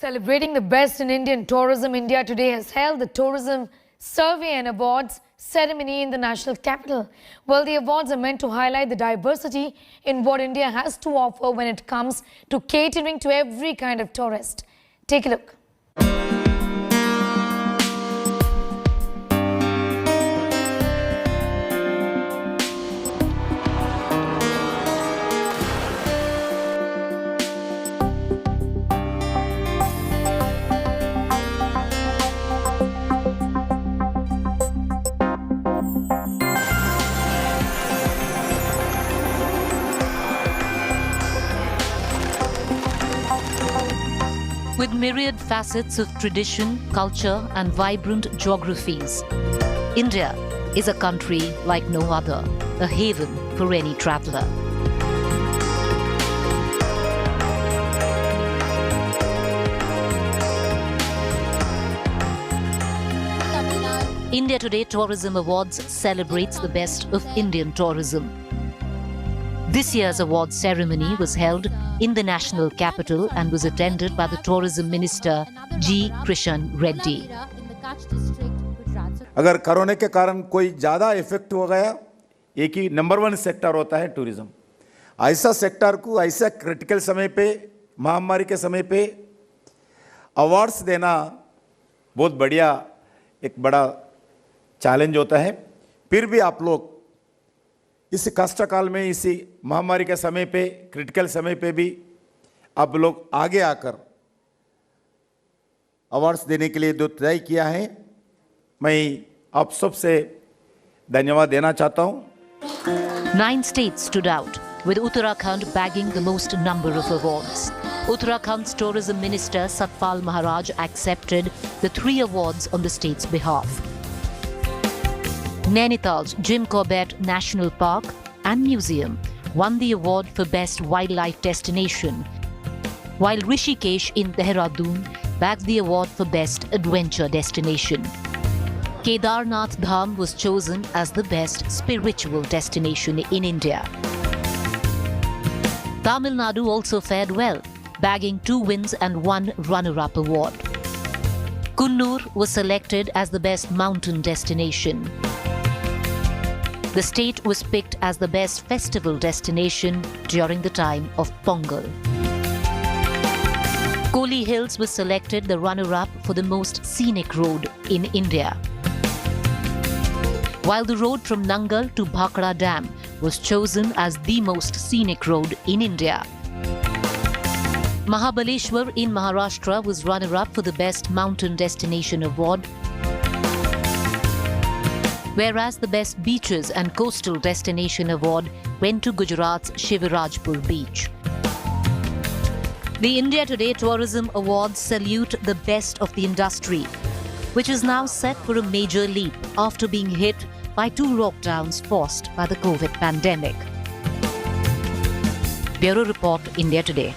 Celebrating the best in Indian tourism, India Today has held the Tourism Survey and Awards ceremony in the national capital. Well, the awards are meant to highlight the diversity in what India has to offer when it comes to catering to every kind of tourist. Take a look. With myriad facets of tradition, culture and vibrant geographies, India is a country like no other, a haven for any traveller. India Today Tourism Awards celebrates the best of Indian tourism. This year's awards ceremony was held in the national capital and was attended by the Tourism Minister G. Krishan Reddy. अगर corona के कारण कोई ज़्यादा effect हो गया, एक ही number 1 sector होता है टूरिज्म। ऐसा सेक्टर को ऐसा क्रिटिकल समय पे, महामारी के समय पे अवार्ड्स देना बहुत बढ़िया एक बड़ा चैलेंज होता है। फिर भी आप लोग इस कष्ट काल में, इसी महामारी के समय पे, क्रिटिकल समय पे भी आप लोग आगे आकर अवार्ड्स देने के लिए जो तय किया है, मैं आप सबसे धन्यवाद देना चाहता हूं। 9 states stood out, with Uttarakhand bagging the most number of awards. Uttarakhand's Tourism Minister Satpal Maharaj accepted the 3 awards on the state's behalf. Nainital's Jim Corbett National Park and Museum won the award for Best Wildlife Destination, while Rishikesh in Dehradun bagged the award for Best Adventure Destination. Kedarnath Dham was chosen as the best spiritual destination in India. Tamil Nadu also fared well, bagging 2 wins and 1 runner-up award. Kunnur was selected as the best mountain destination. The state was picked as the best festival destination during the time of Pongal. Koli Hills was selected the runner-up for the most scenic road in India, while the road from Nangal to Bhakra Dam was chosen as the most scenic road in India. Mahabaleshwar in Maharashtra was runner-up for the Best Mountain Destination Award, whereas the Best Beaches and Coastal Destination Award went to Gujarat's Shivrajpur Beach. The India Today Tourism Awards salute the best of the industry, which is now set for a major leap after being hit by 2 lockdowns forced by the COVID pandemic. Bureau Report, India Today.